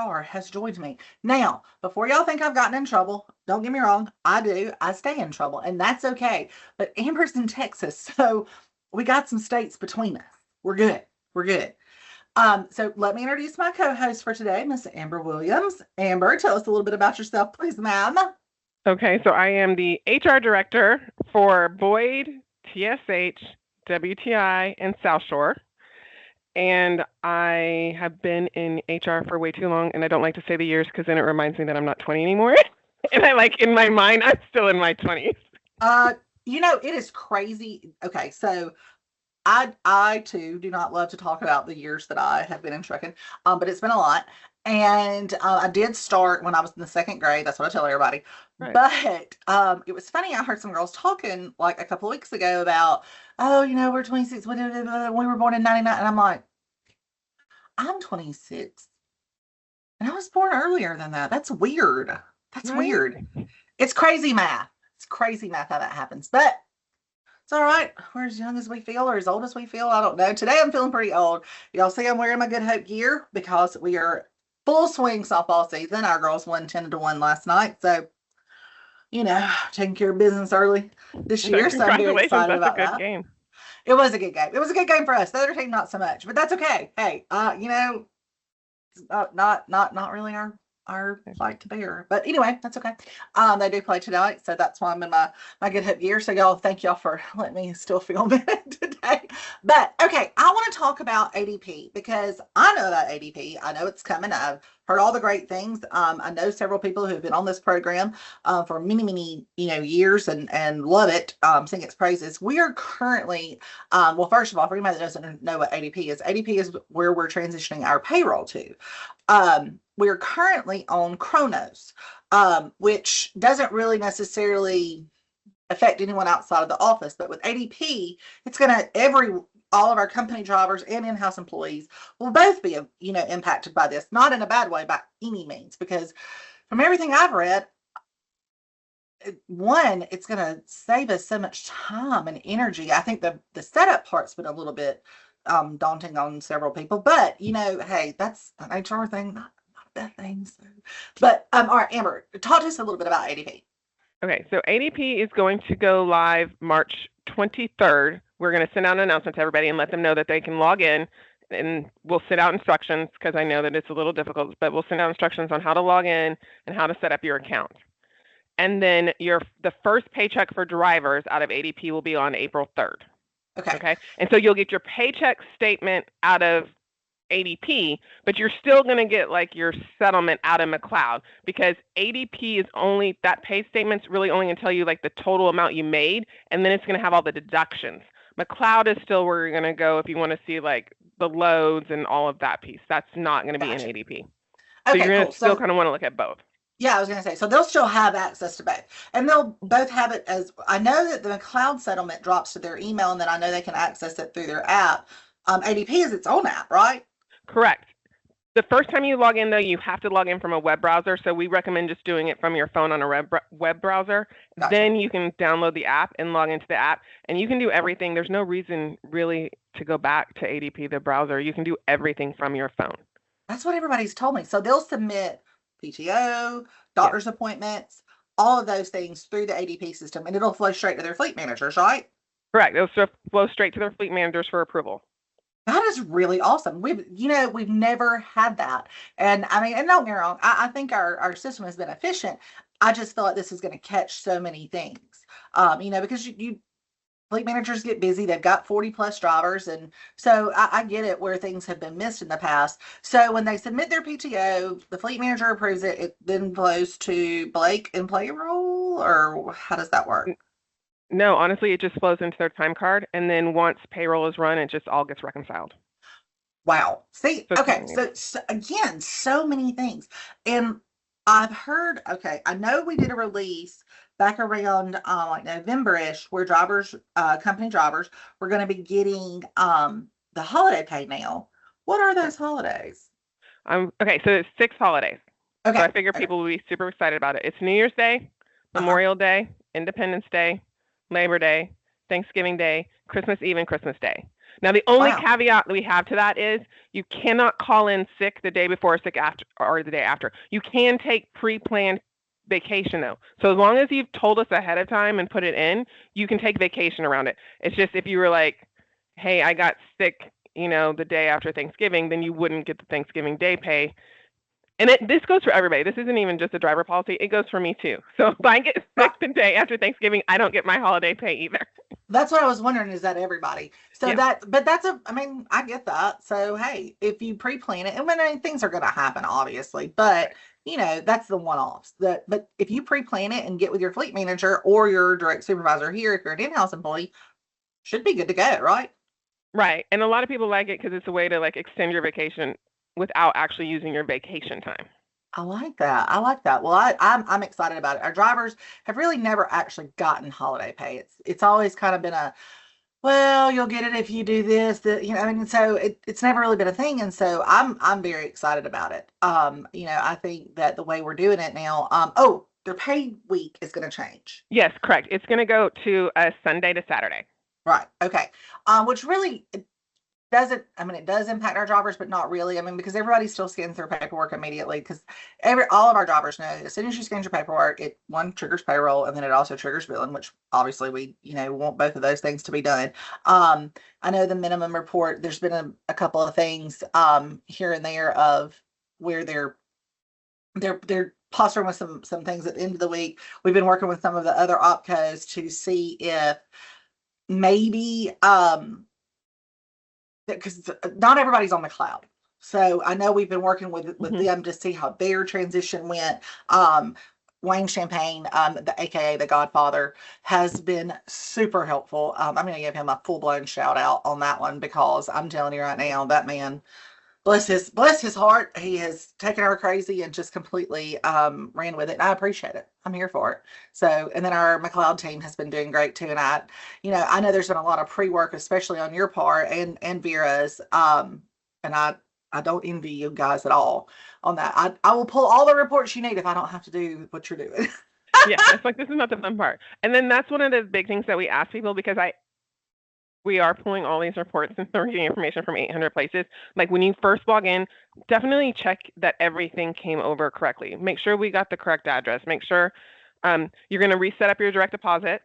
HR has joined me. Now, before y'all think I've gotten in trouble, don't get me wrong, I do. I stay in trouble, and that's okay. But Amber's in Texas, so we got some states between us. We're good. We're good. So let me introduce my co-host for today, Miss Amber Williams. Amber, tell us a little bit about yourself, please, ma'am. Okay, so I am the HR director for Boyd, TSH, WTI, and South Shore. And I have been in HR for way too long, and I don't like to say the years because then it reminds me that I'm not 20 anymore. And in my mind, I'm still in my 20s. It is crazy. Okay, so I too do not love to talk about the years that I have been in trucking, but it's been a lot. And I did start when I was in the second grade. That's what I tell everybody. Right. But it was funny. I heard some girls talking like a couple of weeks ago about, oh, we're 26. We were born in 99. And I'm like, I'm 26. And I was born earlier than that. That's weird. That's Right. weird. It's crazy math. It's crazy math how that happens. But it's all right. We're as young as we feel or as old as we feel. I don't know. Today I'm feeling pretty old. Y'all see I'm wearing my Good Hope gear because we are full swing softball season. Our girls won 10-1 last night. So, taking care of business early this year. So I'm very excited about that. Game. It was a good game. It was a good game for us. The other team, not so much, but that's okay. Hey, it's not really our fight to bear. But anyway, that's okay. They do play tonight, so that's why I'm in my Good Hope gear. So y'all, thank y'all for letting me still film it today. But okay, I want to talk about ADP because I know about ADP. I know it's coming. I've heard all the great things. I know several people who've been on this program for many years and love it. Sing its praises. We are currently well, first of all, for anybody that doesn't know what ADP is where we're transitioning our payroll to. We're currently on Kronos, which doesn't really necessarily affect anyone outside of the office, but with ADP, it's going to all of our company drivers and in-house employees will both be impacted by this, not in a bad way by any means, because from everything I've read, one, it's going to save us so much time and energy. I think the setup part's been a little bit daunting on several people, but hey, that's an HR thing, not a bad thing. So. But all right, Amber, talk to us a little bit about ADP. Okay, so ADP is going to go live March 23rd. We're going to send out an announcement to everybody and let them know that they can log in, and we'll send out instructions because I know that it's a little difficult, but we'll send out instructions on how to log in and how to set up your account. And then the first paycheck for drivers out of ADP will be on April 3rd. Okay. And so you'll get your paycheck statement out of ADP, but you're still going to get your settlement out of McLeod because ADP is only, that pay statement's really only going to tell you the total amount you made, and then it's going to have all the deductions. McLeod is still where you're going to go if you want to see the loads and all of that piece. That's not going to be in ADP. So you're going to still kind of want to look at both. Yeah, I was going to say, so they'll still have access to both. And they'll both have it as, I know that the McLeod settlement drops to their email, and then I know they can access it through their app. ADP is its own app, right? Correct. The first time you log in, though, you have to log in from a web browser. So we recommend just doing it from your phone on a web browser. Gotcha. Then you can download the app and log into the app, and you can do everything. There's no reason really to go back to ADP, the browser. You can do everything from your phone. That's what everybody's told me. So they'll submit PTO, doctor's appointments, all of those things through the ADP system, and it'll flow straight to their fleet managers, right? Correct. It'll flow straight to their fleet managers for approval. That is really awesome. We've never had that. And I mean, and don't get me wrong, I think our system has been efficient. I just feel like this is going to catch so many things, because you fleet managers get busy. They've got 40 plus drivers. And so I get it where things have been missed in the past. So when they submit their PTO, the fleet manager approves it. It then flows to Blake and payroll, or how does that work? No, honestly, it just flows into their time card. And then once payroll is run, it just all gets reconciled. Wow. See, okay. So again, so many things. And I've heard, I know we did a release back around November-ish where company drivers were going to be getting the holiday pay now. What are those holidays? Okay, so it's 6 holidays. Okay. So I figure people will be super excited about it. It's New Year's Day, Memorial Day, Independence Day, Labor Day, Thanksgiving Day, Christmas Eve, and Christmas Day. Now, the only Wow. caveat that we have to that is you cannot call in sick the day before, sick after, or the day after. You can take pre-planned vacation though. So as long as you've told us ahead of time and put it in, you can take vacation around it. It's just if you were like, hey, I got sick, the day after Thanksgiving, then you wouldn't get the Thanksgiving day pay. And this goes for everybody. This isn't even just a driver policy. It goes for me too. So if I get Right. sick the day after Thanksgiving, I don't get my holiday pay either. That's what I was wondering, is that everybody? So Yeah. but I get that. So, hey, if you pre-plan it, and things are going to happen, obviously, but that's the one-offs. But if you pre-plan it and get with your fleet manager or your direct supervisor here, if you're an in-house employee, should be good to go, right? Right. And a lot of people like it because it's a way to like extend your vacation without actually using your vacation time. I like that. I like that. Well, I'm excited about it. Our drivers have really never actually gotten holiday pay. It's always kind of been well, you'll get it if you do this, so it's never really been a thing. And so I'm very excited about it. I think that the way we're doing it now, their pay week is going to change. Yes, correct. It's going to go to a Sunday to Saturday. Right. Okay. Which really doesn't, it does impact our drivers, but not really. Because everybody still scans their paperwork immediately, because all of our drivers know as soon as you scan your paperwork, it triggers payroll, and then it also triggers billing, which obviously we, want both of those things to be done. I know the minimum report, there's been a couple of things here and there of where they're posturing with some things at the end of the week. We've been working with some of the other opcos to see if maybe because not everybody's on the cloud. So I know we've been working with them to see how their transition went. Wayne Champagne, the AKA the Godfather, has been super helpful. I'm going to give him a full-blown shout out on that one, because I'm telling you right now, that man, bless his heart, he has taken her crazy and just completely ran with it. And I appreciate it. I'm here for it. So, and then our McLeod team has been doing great too. And I know there's been a lot of pre-work, especially on your part and Vera's. And I don't envy you guys at all on that. I will pull all the reports you need if I don't have to do what you're doing. Yeah, it's like, this is not the fun part. And then that's one of the big things that we ask people, because we are pulling all these reports and we're getting information from 800 places. Like, when you first log in, definitely check that everything came over correctly. Make sure we got the correct address. Make sure you're going to reset up your direct deposit,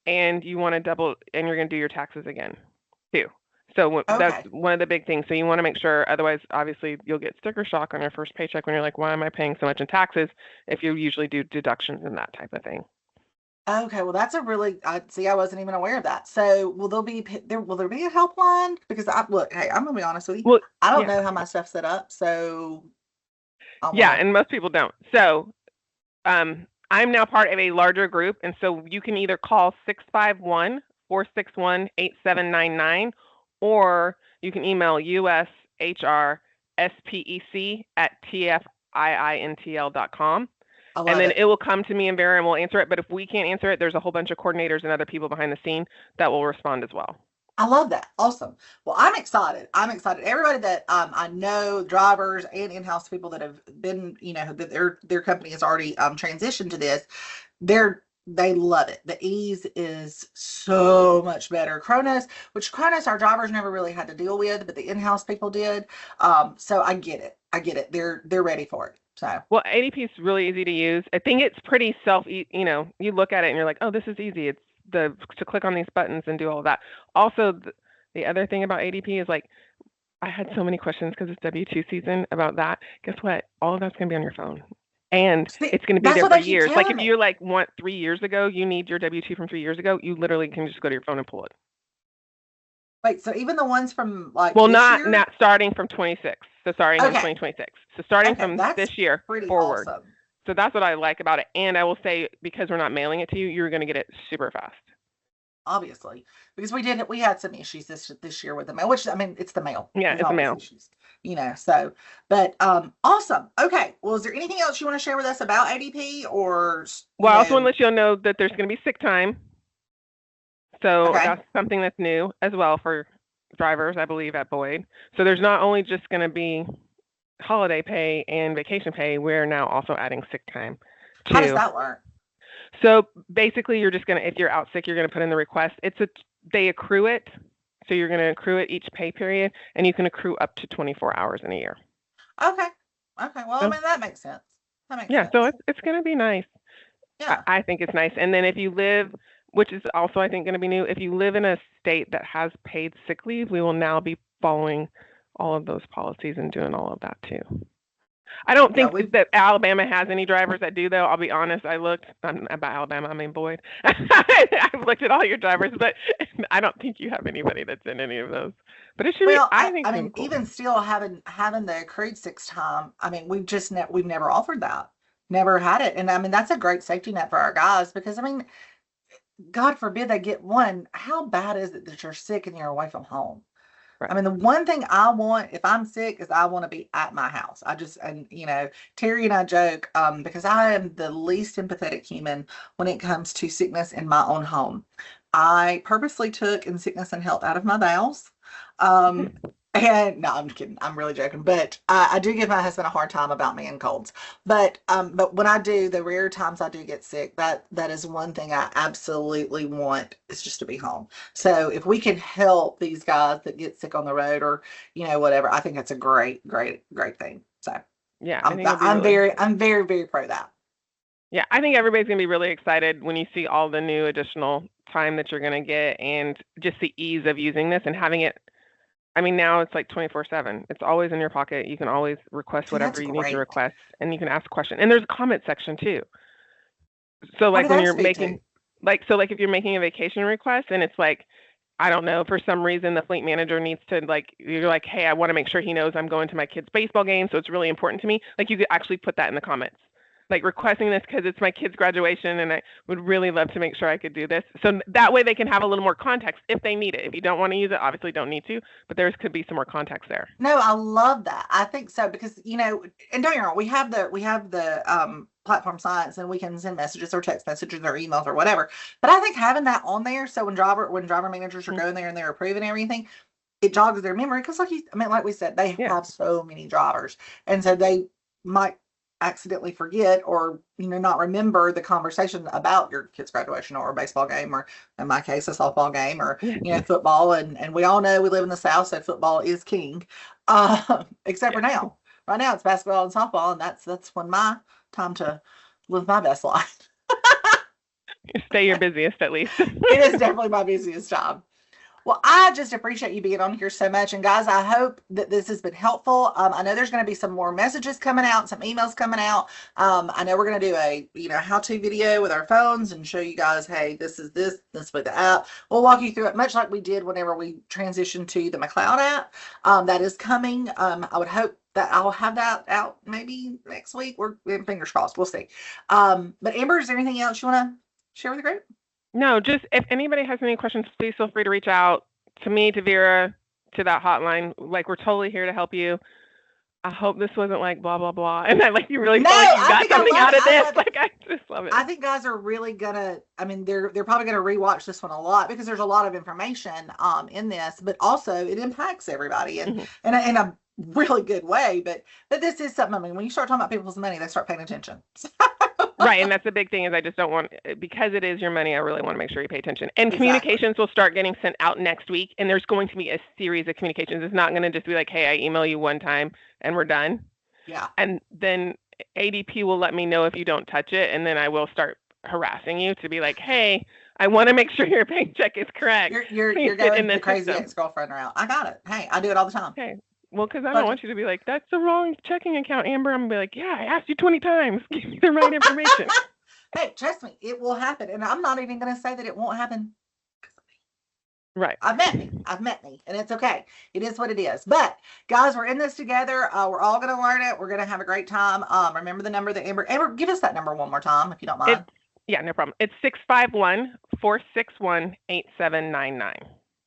and you want to and you're going to do your taxes again too. So that's one of the big things. So you want to make sure, otherwise, obviously, you'll get sticker shock on your first paycheck when you're like, why am I paying so much in taxes, if you usually do deductions and that type of thing. Okay, well, that's I wasn't even aware of that. So will there be a helpline? Because hey, I'm gonna be honest with you. Well, I don't know how my stuff's set up, so and most people don't. So I'm now part of a larger group, and so you can either call 651-461-8799, or you can email ushrspec@tfiintl.com. And then it will come to me and Vera, and we'll answer it. But if we can't answer it, there's a whole bunch of coordinators and other people behind the scene that will respond as well. I love that. Awesome. Well, I'm excited. Everybody that I know, drivers and in-house people that have been, that their company has already transitioned to this, they love it. The ease is so much better. Kronos, our drivers never really had to deal with, but the in-house people did. So I get it. They're ready for it. So, well, ADP is really easy to use. I think it's pretty you look at it and you're like, oh, this is easy. It's to click on these buttons and do all of that. Also, the other thing about ADP is, like, I had so many questions because it's W-2 season about that. Guess what? All of that's going to be on your phone. And it's going to be there for years. Like, if you're like, want 3 years ago, you need your W-2 from 3 years ago, you literally can just go to your phone and pull it. Wait, so even the ones from like not starting from 26. So starting in 2026. So starting from this year forward. Awesome. So that's what I like about it. And I will say, because we're not mailing it to you, you're going to get it super fast. Obviously, because we had some issues this year with the mail, which it's the mail. Yeah, it's the mail. Issues, so, but awesome. Okay. Well, is there anything else you want to share with us about ADP, or? Well, I also want to let you know that there's going to be sick time. So that's something that's new as well for drivers, I believe, at Boyd. So there's not only just going to be holiday pay and vacation pay, we're now also adding sick time too. How does that work? So basically, you're just going to, if you're out sick, you're going to put in the request. They accrue it. So you're going to accrue it each pay period, and you can accrue up to 24 hours in a year. Okay. Well, I So, mean, that makes sense. so it's going to be nice. Yeah. I think it's nice. And then if you live, which is also, I think, going to be new, if you live in a state that has paid sick leave, we will now be following all of those policies and doing all of that too. I don't think that Alabama has any drivers that do, though. I'll be honest. I looked about Alabama. I mean, Boyd. I've looked at all your drivers, but I don't think you have anybody that's in any of those. But it should be. I mean, cool. Even still having the accrued 6 time. I mean, we've never offered that. Never had it, and I mean that's a great safety net for our guys because I mean, God forbid they get one. How bad is it that you're sick and you're away from home? Right. I mean, the one thing I want if I'm sick is I want to be at my house. And you know, Terry and I joke because I am the least empathetic human when it comes to sickness in my own home. I purposely took in sickness and health out of my bowels. And no, I'm kidding. I'm really joking. But I do give my husband a hard time about man colds. But when I do, the rare times I do get sick, that is one thing I absolutely want is just to be home. So if we can help these guys that get sick on the road or you know whatever, I think that's a great thing. So yeah, I'm very very pro that. Yeah, I think everybody's gonna be really excited when you see all the new additional time that you're gonna get and just the ease of using this and having it. I mean, now it's like 24/7. It's always in your pocket. You can always request whatever you need to request, and you can ask questions. And there's a comment section too. So like when you're making, like if you're making a vacation request, and it's like, I don't know, for some reason the fleet manager needs to you're like, hey, I want to make sure he knows I'm going to my kid's baseball game, so it's really important to me. Like you could actually put that in the comments. Like requesting this because it's my kid's graduation and I would really love to make sure I could do this. So that way they can have a little more context if they need it. If you don't want to use it, obviously don't need to, but there could be some more context there. No, I love that. I think so because, you know, and don't get me wrong, we have the platform science and we can send messages or text messages or emails or whatever. But I think having that on there, so when driver managers are going there and they're approving everything, it jogs their memory because like we said, they have so many drivers. And so they might accidentally forget or not remember the conversation about your kid's graduation or a baseball game or in my case a softball game or football and we all know we live in the South, so football is king, except for now. Right now it's basketball and softball, and that's when my time to live my best life. Stay your busiest at least. It is definitely my busiest time. Well, I just appreciate you being on here so much. And guys, I hope that this has been helpful. I know there's going to be some more messages coming out, some emails coming out. I know we're going to do a, how-to video with our phones and show you guys, hey, this is with the app. We'll walk you through it much like we did whenever we transitioned to the McLeod app. That is coming. I would hope that I'll have that out maybe next week. We're fingers crossed. We'll see. But Amber, is there anything else you want to share with the group? No, just if anybody has any questions, please feel free to reach out to me, to Vera, to that hotline. Like, we're totally here to help you. I hope this wasn't like blah, blah, blah. And I you really feel like you got something out of this. I just love it. I think guys are really they're probably going to rewatch this one a lot because there's a lot of information in this, but also it impacts everybody and in a really good way. But this is something, I mean, when you start talking about people's money, they start paying attention. Right, and that's the big thing is I just don't want, because it is your money, I really want to make sure you pay attention. And communications will start getting sent out next week, and there's going to be a series of communications. It's not going to just be like, hey, I email you one time and we're done. Yeah. And then ADP will let me know if you don't touch it, and then I will start harassing you to be like, hey, I want to make sure your paycheck is correct. You're going the crazy ex-girlfriend route. I got it. Hey, I do it all the time. Okay. Well, because I don't want you to be like, that's the wrong checking account, Amber. I'm going to be like, yeah, I asked you 20 times. Give me the right information. Hey, trust me, it will happen. And I'm not even going to say that it won't happen. Right. I've met me, and it's okay. It is what it is. But, guys, we're in this together. We're all going to learn it. We're going to have a great time. Remember the number that Amber, give us that number one more time, if you don't mind. Yeah, no problem. It's 651-461-8799.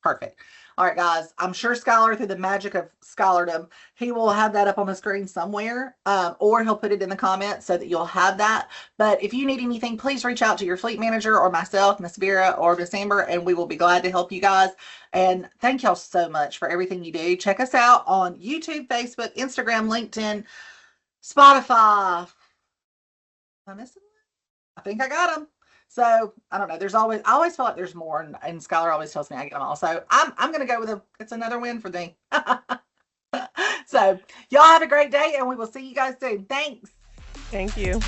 Perfect. All right, guys. I'm sure Skyelar, through the magic of Skylardom, he will have that up on the screen somewhere, or he'll put it in the comments so that you'll have that. But if you need anything, please reach out to your fleet manager or myself, Miss Vera, or Miss Amber, and we will be glad to help you guys. And thank y'all so much for everything you do. Check us out on YouTube, Facebook, Instagram, LinkedIn, Spotify. Am I missing one? I think I got them. So I don't know. I always feel like there's more, and Skyelar always tells me I get them all. So I'm gonna go with it's another win for me. So y'all have a great day, and we will see you guys soon. Thanks. Thank you.